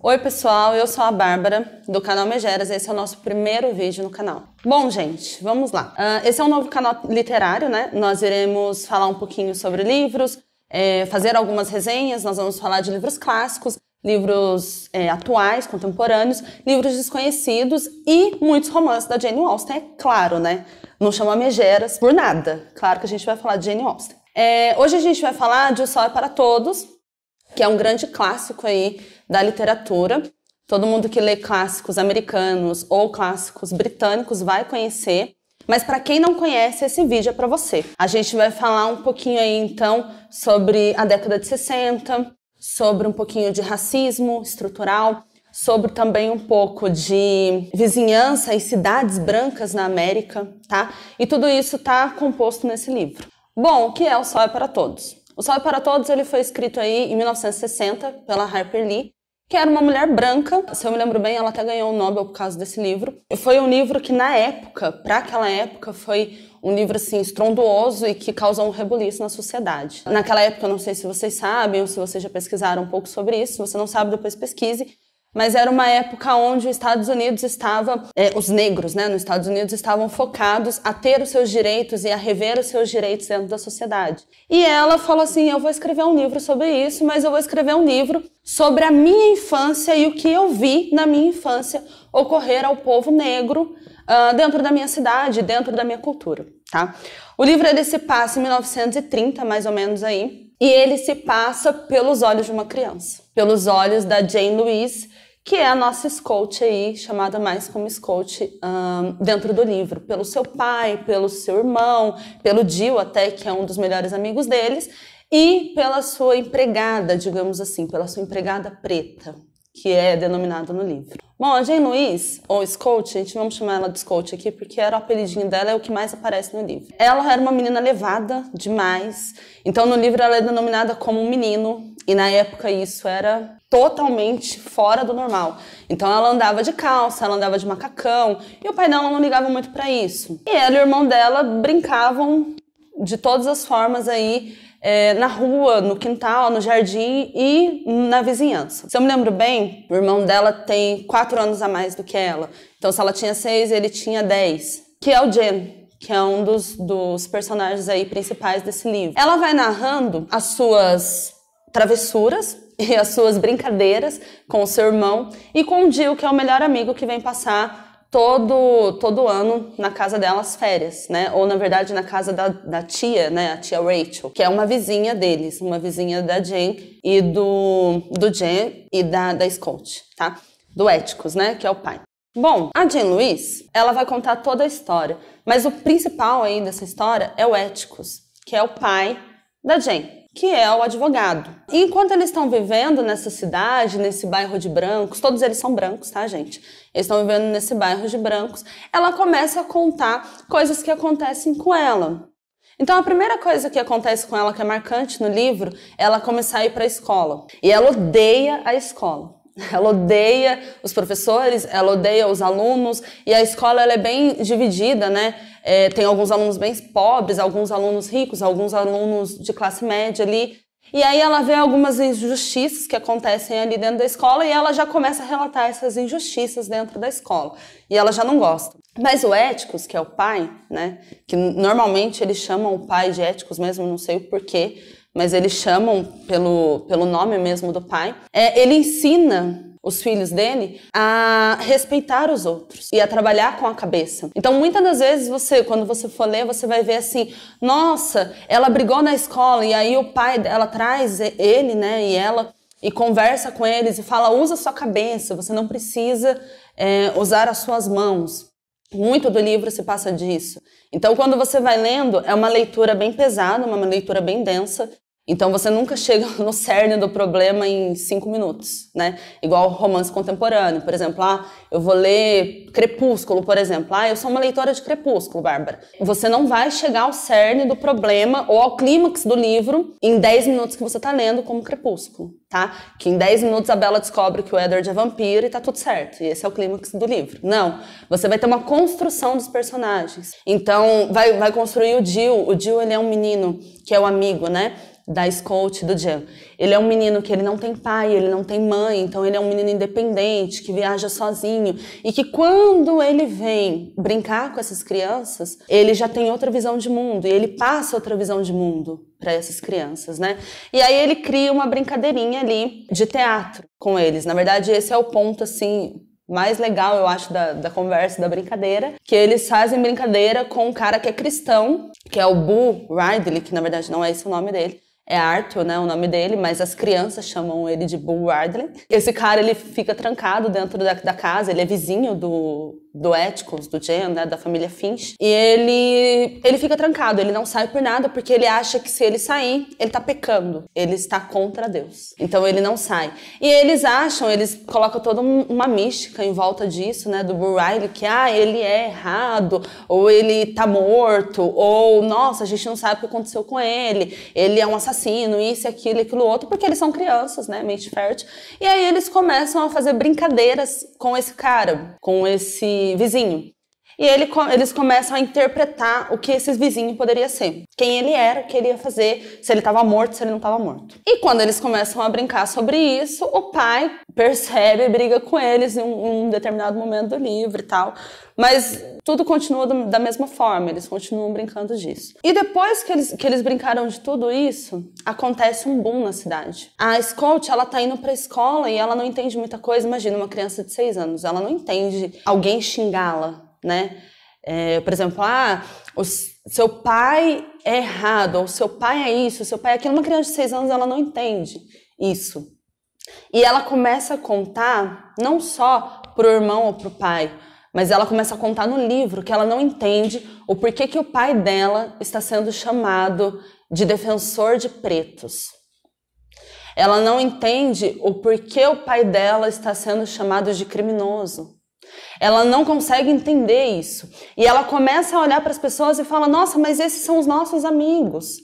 Oi pessoal, eu sou a Bárbara do canal Megeras, esse é o nosso primeiro vídeo no canal. Bom gente, vamos lá. Esse é um novo canal literário, né? Nós iremos falar um pouquinho sobre livros, fazer algumas resenhas, nós vamos falar de livros clássicos, livros atuais, contemporâneos, livros desconhecidos e muitos romances da Jane Austen, é claro, né? Não chama Megeras por nada, claro que a gente vai falar de Jane Austen. Hoje a gente vai falar de O Sol é para Todos, que é um grande clássico aí da literatura. Todo mundo que lê clássicos americanos ou clássicos britânicos vai conhecer. Mas para quem não conhece, esse vídeo é para você. A gente vai falar um pouquinho aí então sobre a década de 60, sobre um pouquinho de racismo estrutural, sobre também um pouco de vizinhança e cidades brancas na América, tá? E tudo isso tá composto nesse livro. Bom, o que é O Sol é para Todos? O Sol é para Todos ele foi escrito aí em 1960 pela Harper Lee, que era uma mulher branca. Se eu me lembro bem, ela até ganhou o Nobel por causa desse livro. Foi um livro que na época, para aquela época, foi um livro assim estrondoso e que causou um rebuliço na sociedade. Naquela época, eu não sei se vocês sabem ou se vocês já pesquisaram um pouco sobre isso. Se você não sabe, depois pesquise. Mas era uma época onde os Estados Unidos estavam, os negros, né, nos Estados Unidos estavam focados a ter os seus direitos e a rever os seus direitos dentro da sociedade. E ela falou assim, eu vou escrever um livro sobre isso, mas eu vou escrever um livro sobre a minha infância e o que eu vi na minha infância ocorrer ao povo negro dentro da minha cidade, dentro da minha cultura, tá? O livro ele se passa em 1930, mais ou menos aí, e ele se passa pelos olhos de uma criança, pelos olhos da Jane Louise, que é a nossa Scout aí, chamada mais como Scout dentro do livro, pelo seu pai, pelo seu irmão, pelo Jill até, que é um dos melhores amigos deles, e pela sua empregada, digamos assim, pela sua empregada preta, que é denominada no livro. Bom, a Jane Louise, ou Scout, a gente vamos chamar ela de Scout aqui, porque era o apelidinho dela, é o que mais aparece no livro. Ela era uma menina levada demais, então no livro ela é denominada como um menino, e na época isso era totalmente fora do normal. Então ela andava de calça, ela andava de macacão, e o pai dela não ligava muito pra isso. E ela e o irmão dela brincavam de todas as formas aí, na rua, no quintal, no jardim e na vizinhança. Se eu me lembro bem, o irmão dela tem 4 anos a mais do que ela. Então se ela tinha 6, ele tinha 10. Que é o Jen, que é um dos personagens aí principais desse livro. Ela vai narrando as suas travessuras e as suas brincadeiras com o seu irmão e com o Jill, que é o melhor amigo que vem passar todo ano na casa dela as férias, né? Ou, na verdade, na casa da tia, né? A tia Rachel, que é uma vizinha deles, uma vizinha da Jane e do Jen e da Scout, tá? Do Atticus, né? Que é o pai. Bom, a Jane Louise, ela vai contar toda a história, mas o principal aí dessa história é o Atticus, que é o pai da Jane, que é o advogado. E enquanto eles estão vivendo nessa cidade, nesse bairro de brancos, todos eles são brancos, tá, gente? Eles estão vivendo nesse bairro de brancos, ela começa a contar coisas que acontecem com ela. Então a primeira coisa que acontece com ela, que é marcante no livro, é ela começar a ir para a escola. E ela odeia a escola. Ela odeia os professores, ela odeia os alunos, e a escola ela é bem dividida, né? Tem alguns alunos bem pobres, alguns alunos ricos, alguns alunos de classe média ali. E aí ela vê algumas injustiças que acontecem ali dentro da escola e ela já começa a relatar essas injustiças dentro da escola. E ela já não gosta. Mas o Atticus, que é o pai, né? Que normalmente eles chamam o pai de Atticus mesmo, não sei o porquê, mas eles chamam pelo nome mesmo do pai. Ele ensina os filhos dele a respeitar os outros e a trabalhar com a cabeça. Então, muitas das vezes, quando você for ler, você vai ver assim, nossa, ela brigou na escola e aí o pai dela traz ele, né, e ela, e conversa com eles e fala, usa sua cabeça, você não precisa usar as suas mãos. Muito do livro se passa disso. Então, quando você vai lendo, é uma leitura bem pesada, uma leitura bem densa. Então você nunca chega no cerne do problema em 5 minutos, né? Igual romance contemporâneo, por exemplo, eu vou ler Crepúsculo, por exemplo. Eu sou uma leitora de Crepúsculo, Bárbara. Você não vai chegar ao cerne do problema ou ao clímax do livro em 10 minutos que você tá lendo como Crepúsculo, tá? Que em 10 minutos a Bella descobre que o Edward é vampiro e tá tudo certo. E esse é o clímax do livro. Não. Você vai ter uma construção dos personagens. Então, vai construir o Jill. O Jill, ele é um menino que é o amigo, né? da Scout, do Jan. Ele é um menino que ele não tem pai, ele não tem mãe, então ele é um menino independente, que viaja sozinho, e que quando ele vem brincar com essas crianças, ele já tem outra visão de mundo, e ele passa outra visão de mundo para essas crianças, né? E aí ele cria uma brincadeirinha ali de teatro com eles. Na verdade, esse é o ponto, assim, mais legal, eu acho, da conversa, da brincadeira, que eles fazem brincadeira com um cara que é cristão, que é o Boo Ridley, que na verdade não é esse o nome dele, é Arthur, né, o nome dele, mas as crianças chamam ele de Boo Ridley. Esse cara, ele fica trancado dentro da casa, ele é vizinho do Atticus, do Jen, né, da família Finch, e ele fica trancado, ele não sai por nada, porque ele acha que se ele sair, ele tá pecando, ele está contra Deus, então ele não sai. E eles colocam toda uma mística em volta disso, né, do Boo Ridley, que ele é errado, ou ele tá morto, ou, nossa, a gente não sabe o que aconteceu com ele é um assassino, isso, aquilo, aquilo outro, porque eles são crianças, né, mente fértil. E aí eles começam a fazer brincadeiras com esse cara, com esse vizinho. E eles começam a interpretar o que esse vizinho poderia ser. Quem ele era, o que ele ia fazer, se ele estava morto, se ele não estava morto. E quando eles começam a brincar sobre isso, o pai percebe e briga com eles em um determinado momento do livro e tal. Mas tudo continua da mesma forma, eles continuam brincando disso. E depois que eles brincaram de tudo isso, acontece um boom na cidade. A Scout, ela tá indo pra escola e ela não entende muita coisa. Imagina, uma criança de 6 anos, ela não entende alguém xingá-la, né? Por exemplo, o seu pai é errado, ou seu pai é isso, seu pai é aquilo. Uma criança de 6 anos, ela não entende isso. E ela começa a contar, não só pro irmão ou pro pai, mas ela começa a contar no livro que ela não entende o porquê que o pai dela está sendo chamado de defensor de pretos. Ela não entende o porquê o pai dela está sendo chamado de criminoso. Ela não consegue entender isso. E ela começa a olhar para as pessoas e fala, nossa, mas esses são os nossos amigos.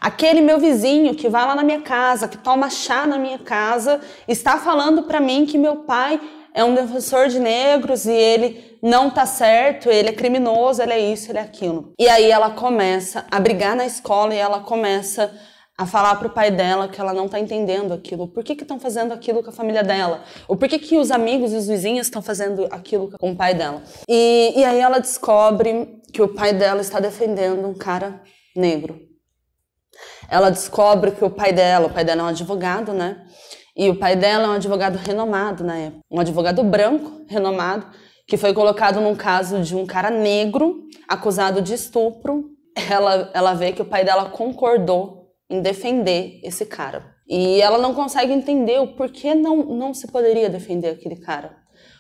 Aquele meu vizinho que vai lá na minha casa, que toma chá na minha casa, está falando para mim que meu pai é um defensor de negros e ele não tá certo, ele é criminoso, ele é isso, ele é aquilo. E aí ela começa a brigar na escola e ela começa a falar pro pai dela que ela não tá entendendo aquilo. Por que estão fazendo aquilo com a família dela? Ou por que os amigos e os vizinhos estão fazendo aquilo com o pai dela? E aí ela descobre que o pai dela está defendendo um cara negro. Ela descobre que o pai dela é um advogado, né? E o pai dela é um advogado renomado na época. Um advogado branco, renomado, que foi colocado num caso de um cara negro acusado de estupro. Ela vê que o pai dela concordou em defender esse cara. E ela não consegue entender o porquê não se poderia defender aquele cara.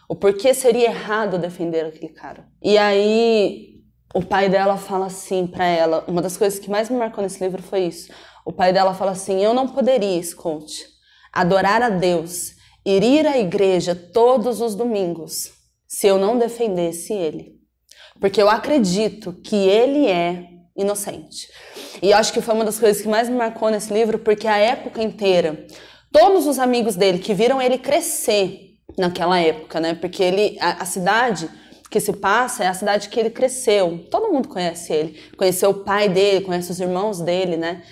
O porquê seria errado defender aquele cara. E aí o pai dela fala assim pra ela, uma das coisas que mais me marcou nesse livro foi isso. O pai dela fala assim, eu não poderia, Scout, adorar a Deus, ir à igreja todos os domingos, se eu não defendesse ele. Porque eu acredito que ele é inocente. E eu acho que foi uma das coisas que mais me marcou nesse livro, porque a época inteira, todos os amigos dele que viram ele crescer naquela época, né? Porque a cidade que se passa é a cidade que ele cresceu. Todo mundo conhece ele. Conheceu o pai dele, conhece os irmãos dele, né?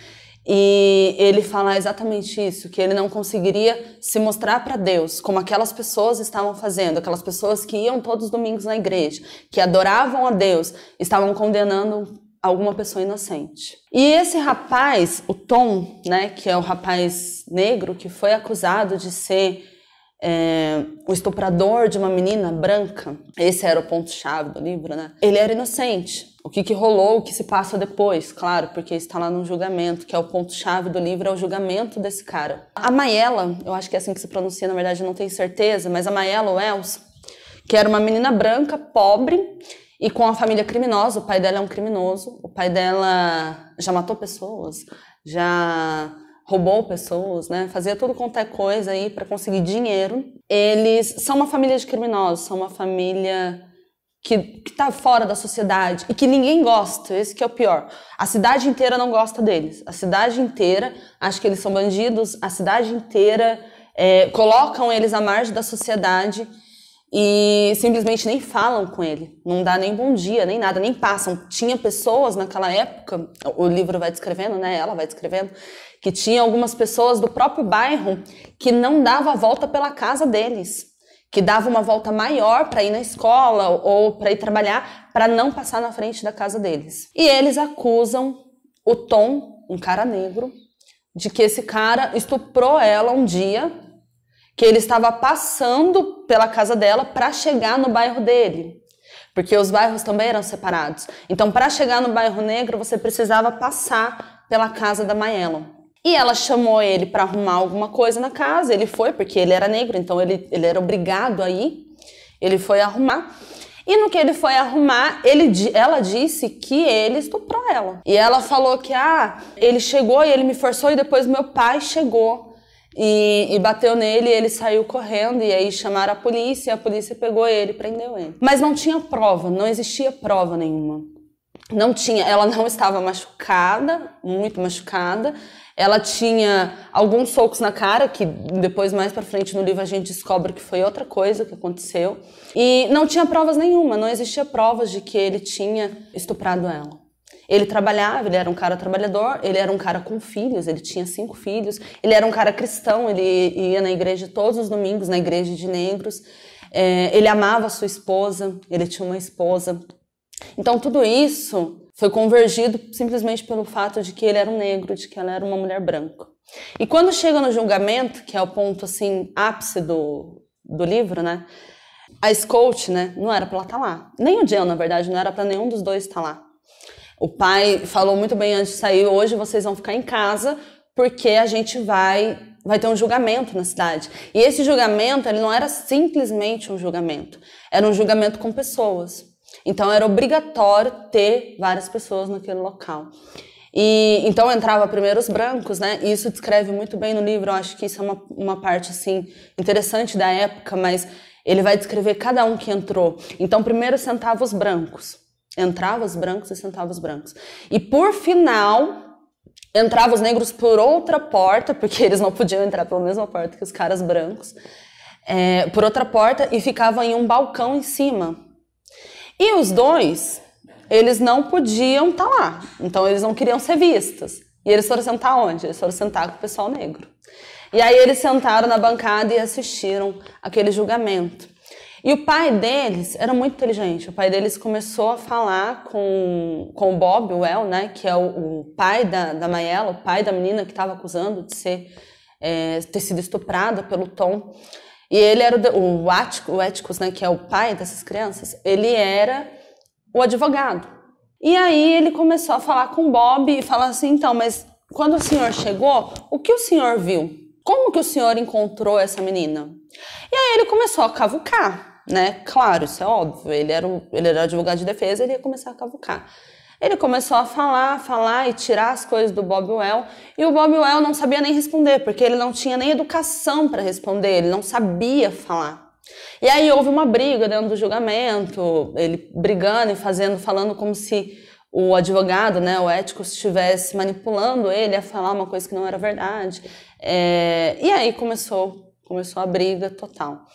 E ele fala exatamente isso, que ele não conseguiria se mostrar para Deus como aquelas pessoas estavam fazendo, aquelas pessoas que iam todos os domingos na igreja, que adoravam a Deus, estavam condenando alguma pessoa inocente. E esse rapaz, o Tom, né, que é o rapaz negro que foi acusado de ser o estuprador de uma menina branca, esse era o ponto-chave do livro, né? Ele era inocente. O que rolou, o que se passa depois, claro, porque está lá no julgamento, que é o ponto-chave do livro, é o julgamento desse cara. A Mayella, eu acho que é assim que se pronuncia, na verdade eu não tenho certeza, mas a Mayella Wells, que era uma menina branca, pobre, e com a família criminosa. O pai dela é um criminoso, o pai dela já matou pessoas, já roubou pessoas, né? Fazia tudo quanto é coisa aí para conseguir dinheiro. Eles são uma família de criminosos, são uma família que tá fora da sociedade e que ninguém gosta, esse que é o pior. A cidade inteira não gosta deles, a cidade inteira acha que eles são bandidos, a cidade inteira colocam eles à margem da sociedade e simplesmente nem falam com ele, não dá nem bom dia, nem nada, nem passam. Tinha pessoas naquela época, o livro vai descrevendo, né, ela vai descrevendo, que tinha algumas pessoas do próprio bairro que não dava a volta pela casa deles, que dava uma volta maior para ir na escola ou para ir trabalhar, para não passar na frente da casa deles. E eles acusam o Tom, um cara negro, de que esse cara estuprou ela um dia, que ele estava passando pela casa dela para chegar no bairro dele, porque os bairros também eram separados. Então, para chegar no bairro negro, você precisava passar pela casa da Mayela. E ela chamou ele para arrumar alguma coisa na casa, ele foi, porque ele era negro, então ele era obrigado a ir, ele foi arrumar. E no que ele foi arrumar, ela disse que ele estuprou ela. E ela falou que, ele chegou e ele me forçou e depois meu pai chegou. E bateu nele e ele saiu correndo e aí chamaram a polícia pegou ele, prendeu ele. Mas não tinha prova, não existia prova nenhuma. Não tinha, ela não estava machucada, muito machucada. Ela tinha alguns socos na cara, que depois mais pra frente no livro a gente descobre que foi outra coisa que aconteceu. E não tinha provas nenhuma, não existia provas de que ele tinha estuprado ela. Ele trabalhava, ele era um cara trabalhador, ele era um cara com filhos, ele tinha 5 filhos, ele era um cara cristão, ele ia na igreja todos os domingos, na igreja de negros, ele amava a sua esposa, ele tinha uma esposa. Então tudo isso foi convergido simplesmente pelo fato de que ele era um negro, de que ela era uma mulher branca. E quando chega no julgamento, que é o ponto assim, ápice do livro, né? A Scout, né, não era para ela estar lá. Nem o Jen, na verdade, não era para nenhum dos dois estar lá. O pai falou muito bem antes de sair, hoje vocês vão ficar em casa porque a gente vai ter um julgamento na cidade. E esse julgamento, ele não era simplesmente um julgamento, era um julgamento com pessoas. Então era obrigatório ter várias pessoas naquele local. E então entrava primeiro os brancos, né? E isso descreve muito bem no livro, eu acho que isso é uma parte assim interessante da época, mas ele vai descrever cada um que entrou. Então primeiro sentava os brancos. Entrava os brancos e sentava os brancos. E por final, entravam os negros por outra porta, porque eles não podiam entrar pela mesma porta que os caras brancos, por outra porta e ficavam em um balcão em cima. E os dois, eles não podiam estar lá, então eles não queriam ser vistos. E eles foram sentar onde? Eles foram sentar com o pessoal negro. E aí eles sentaram na bancada e assistiram aquele julgamento. E o pai deles era muito inteligente. O pai deles começou a falar com o Bob, o El, né, que é o pai da Mayela, o pai da menina que estava acusando de ter sido estuprada pelo Tom. E ele era o Atticus, né, que é o pai dessas crianças, ele era o advogado. E aí ele começou a falar com o Bob e falar assim, então, mas quando o senhor chegou, o que o senhor viu? Como que o senhor encontrou essa menina? E aí ele começou a cavucar. Né? Claro, isso é óbvio, ele era advogado de defesa, ele ia começar a cavucar. Ele começou a falar e tirar as coisas do Bob Well, e o Bob Well não sabia nem responder, porque ele não tinha nem educação para responder, ele não sabia falar. E aí houve uma briga dentro do julgamento, ele brigando e falando como se o advogado, né, o ético, estivesse manipulando ele a falar uma coisa que não era verdade. E aí começou a briga total.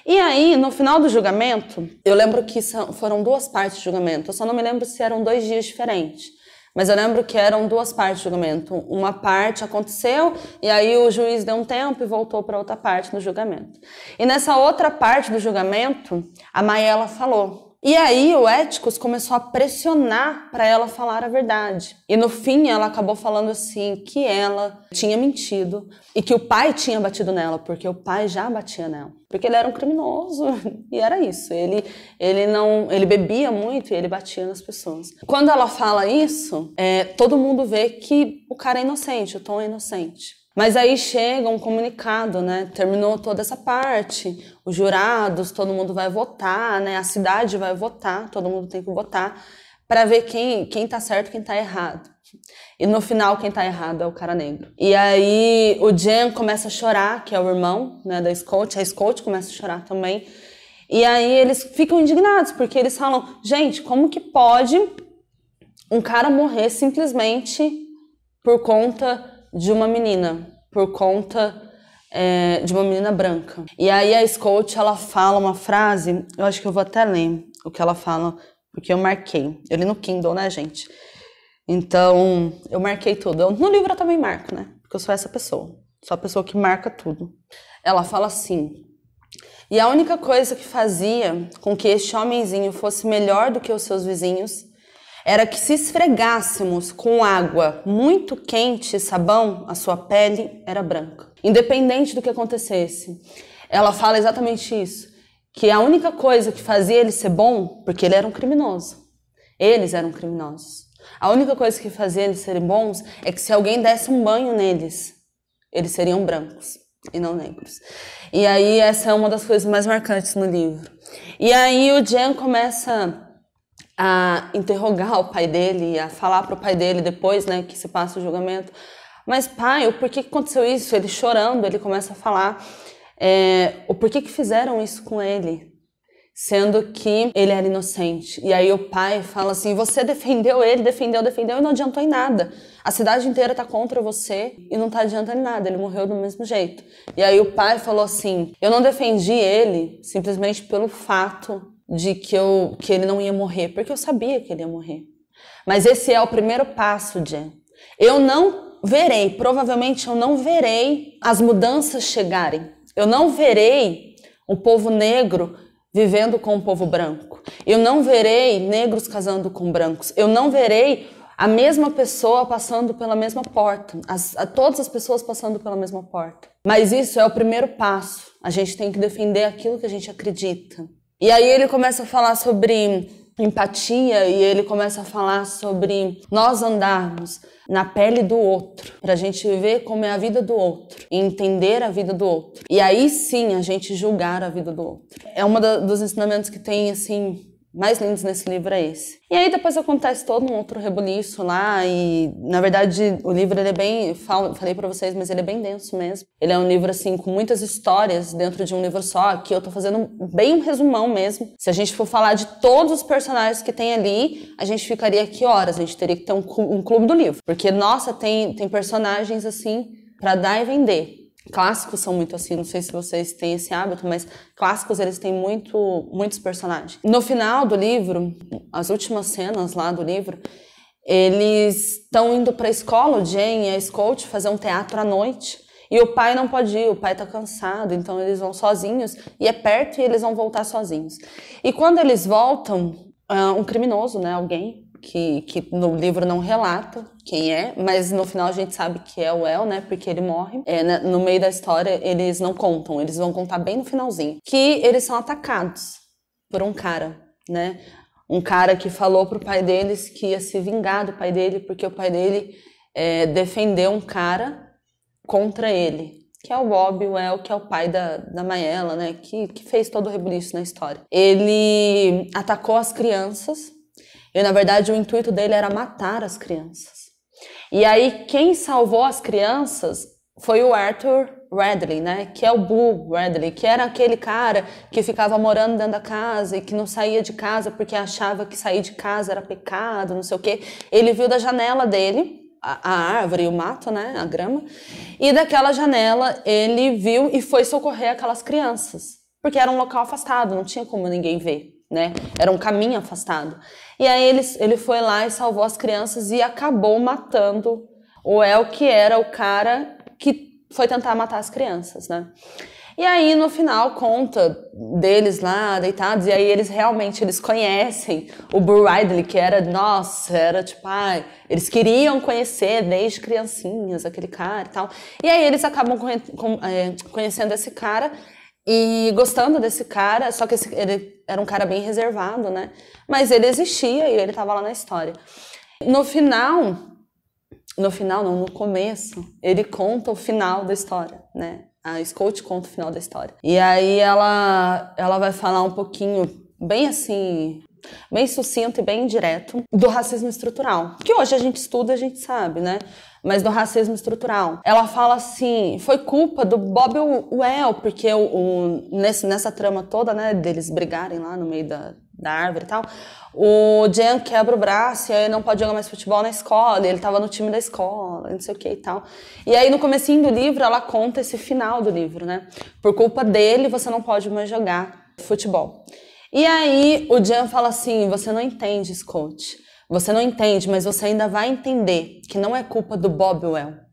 E aí, no final do julgamento, eu lembro que foram 2 partes de julgamento. Eu só não me lembro se eram 2 dias diferentes. Mas eu lembro que eram 2 partes de julgamento. Uma parte aconteceu, e aí o juiz deu um tempo e voltou para outra parte do julgamento. E nessa outra parte do julgamento, a Mayela falou. E aí o Atticus começou a pressionar para ela falar a verdade. E no fim ela acabou falando assim que ela tinha mentido e que o pai tinha batido nela, porque o pai já batia nela. Porque ele era um criminoso e era isso. Ele bebia muito e ele batia nas pessoas. Quando ela fala isso, todo mundo vê que o cara é inocente, o Tom é inocente. Mas aí chega um comunicado, né? Terminou toda essa parte, os jurados, todo mundo vai votar, né? A cidade vai votar, todo mundo tem que votar para ver quem tá certo e quem tá errado. E no final, quem tá errado é o cara negro. E aí o Jen começa a chorar, que é o irmão, né, da Scout, a Scout começa a chorar também. E aí eles ficam indignados, porque eles falam, gente, como que pode um cara morrer simplesmente por conta de uma menina, por conta de uma menina branca. E aí a Scout, ela fala uma frase, eu acho que eu vou até ler o que ela fala, porque eu marquei. Eu li no Kindle, né, gente? Então, eu marquei tudo. No livro eu também marco, né? Porque eu sou essa pessoa. Sou a pessoa que marca tudo. Ela fala assim: e a única coisa que fazia com que este homenzinho fosse melhor do que os seus vizinhos era que se esfregássemos com água muito quente e sabão, a sua pele era branca. Independente do que acontecesse. Ela fala exatamente isso. Que a única coisa que fazia ele ser bom, porque ele era um criminoso. Eles eram criminosos. A única coisa que fazia eles serem bons é que se alguém desse um banho neles, eles seriam brancos e não negros. E aí essa é uma das coisas mais marcantes no livro. E aí o Jen começa a interrogar o pai dele, a falar para o pai dele depois, né, que se passa o julgamento. Mas pai, por que aconteceu isso? Ele chorando, ele começa a falar o porquê que fizeram isso com ele, sendo que ele era inocente. E aí o pai fala assim: você defendeu ele, defendeu e não adiantou em nada. A cidade inteira tá contra você e não tá adiantando em nada, ele morreu do mesmo jeito. E aí o pai falou assim: eu não defendi ele simplesmente pelo fato de que ele não ia morrer, porque eu sabia que ele ia morrer. Mas esse é o primeiro passo, Jen. Eu não verei, provavelmente eu não verei as mudanças chegarem. Eu não verei o povo negro vivendo com o povo branco. Eu não verei negros casando com brancos. Eu não verei a mesma pessoa passando pela mesma porta. Todas as pessoas passando pela mesma porta. Mas isso é o primeiro passo. A gente tem que defender aquilo que a gente acredita. E aí ele começa a falar sobre empatia e ele começa a falar sobre nós andarmos na pele do outro, pra gente ver como é a vida do outro e entender a vida do outro. E aí sim a gente julgar a vida do outro. É um dos ensinamentos que tem, assim, mais lindos nesse livro é esse. E aí depois acontece todo um outro rebuliço lá e, na verdade, o livro ele é bem, falei pra vocês, mas ele é bem denso mesmo. Ele é um livro, assim, com muitas histórias dentro de um livro só, aqui eu tô fazendo bem um resumão mesmo. Se a gente for falar de todos os personagens que tem ali, a gente ficaria aqui horas, a gente teria que ter um clube do livro. Porque, nossa, tem personagens, assim, pra dar e vender. Clássicos são muito assim, não sei se vocês têm esse hábito, mas clássicos eles têm muitos personagens. No final do livro, as últimas cenas lá do livro, eles estão indo pra escola, o Jen e a Scout, fazer um teatro à noite. E o pai não pode ir, o pai tá cansado, então eles vão sozinhos, e é perto e eles vão voltar sozinhos. E quando eles voltam, um criminoso, né, alguém, que no livro não relata quem é, mas no final a gente sabe que é o El, né, porque ele morre. No meio da história eles não contam, eles vão contar bem no finalzinho. Que eles são atacados por um cara, né, um cara que falou pro pai deles que ia se vingar do pai dele, porque o pai dele defendeu um cara contra ele, que é o Bob, o El, que é o pai da Mayella, né, que fez todo o rebuliço na história. Ele atacou as crianças. E, na verdade, o intuito dele era matar as crianças. E aí, quem salvou as crianças foi o Arthur Radley, né? Que é o Boo Radley, que era aquele cara que ficava morando dentro da casa e que não saía de casa porque achava que sair de casa era pecado, não sei o quê. Ele viu da janela dele a árvore, o mato, né? A grama. E daquela janela ele viu e foi socorrer aquelas crianças. Porque era um local afastado, não tinha como ninguém ver, né? Era um caminho afastado. E aí ele foi lá e salvou as crianças e acabou matando o El, que era o cara que foi tentar matar as crianças, né? E aí, no final, conta deles lá, deitados, e aí eles conhecem o Boo Radley, que era, nossa, era tipo, eles queriam conhecer desde criancinhas aquele cara e tal. E aí eles acabam conhecendo esse cara e gostando desse cara, só que ele era um cara bem reservado, né? Mas ele existia e ele tava lá na história. No começo, ele conta o final da história, né? A Scout conta o final da história. E aí ela vai falar um pouquinho, bem assim, bem sucinto e bem direto, do racismo estrutural. Que hoje a gente estuda, a gente sabe, né? Mas do racismo estrutural. Ela fala assim, foi culpa do Bob e o El, porque nessa trama toda, né, deles brigarem lá no meio da árvore e tal, o Jen quebra o braço e aí não pode jogar mais futebol na escola, ele tava no time da escola, não sei o que e tal. E aí no comecinho do livro ela conta esse final do livro, né? Por culpa dele você não pode mais jogar futebol. E aí o Jen fala assim, você não entende, Scott, você não entende, mas você ainda vai entender que não é culpa do Bobwell.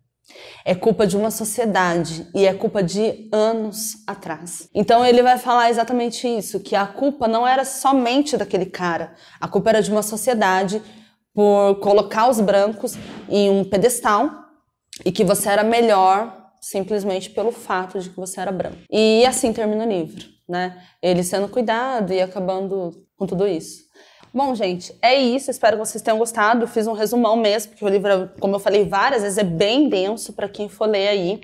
É culpa de uma sociedade e é culpa de anos atrás. Então ele vai falar exatamente isso, que a culpa não era somente daquele cara, a culpa era de uma sociedade por colocar os brancos em um pedestal e que você era melhor simplesmente pelo fato de que você era branco. E assim termina o livro, né? Ele sendo cuidado e acabando com tudo isso. Bom, gente, é isso. Espero que vocês tenham gostado. Eu fiz um resumão mesmo, porque o livro, como eu falei várias vezes, é bem denso para quem for ler aí.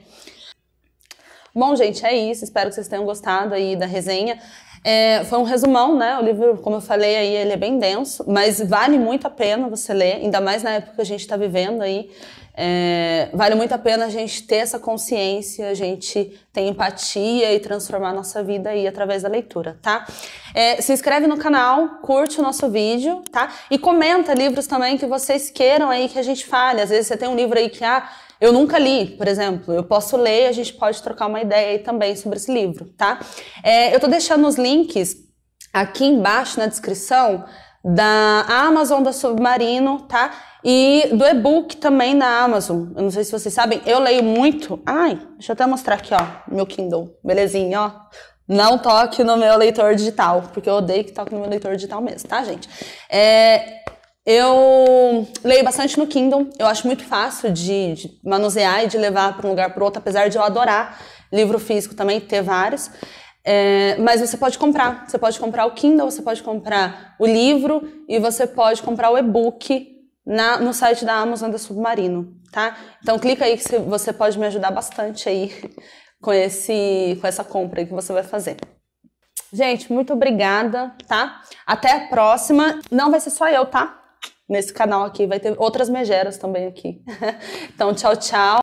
Bom, gente, é isso. Espero que vocês tenham gostado aí da resenha. Foi um resumão, né? O livro, como eu falei aí, ele é bem denso, mas vale muito a pena você ler, ainda mais na época que a gente está vivendo aí. Vale muito a pena a gente ter essa consciência, a gente ter empatia e transformar a nossa vida aí através da leitura, tá? Se inscreve no canal, curte o nosso vídeo, tá? E comenta livros também que vocês queiram aí que a gente fale. Às vezes você tem um livro aí que, eu nunca li, por exemplo, eu posso ler, a gente pode trocar uma ideia aí também sobre esse livro, tá? Eu tô deixando os links aqui embaixo na descrição da Amazon, da Submarino, tá? E do e-book também na Amazon. Eu não sei se vocês sabem, eu leio muito. Deixa eu até mostrar aqui, ó, meu Kindle, belezinha, ó. Não toque no meu leitor digital, porque eu odeio que toque no meu leitor digital mesmo, tá, gente? Eu leio bastante no Kindle, eu acho muito fácil de manusear e de levar para um lugar para o outro, apesar de eu adorar livro físico também, ter vários. Mas você pode comprar o Kindle, você pode comprar o livro e você pode comprar o e-book no site da Amazon da Submarino, tá? Então clica aí que você pode me ajudar bastante aí com essa compra aí que você vai fazer. Gente, muito obrigada, tá? Até a próxima. Não vai ser só eu, tá? Nesse canal aqui vai ter outras megeras também aqui. Então, tchau, tchau.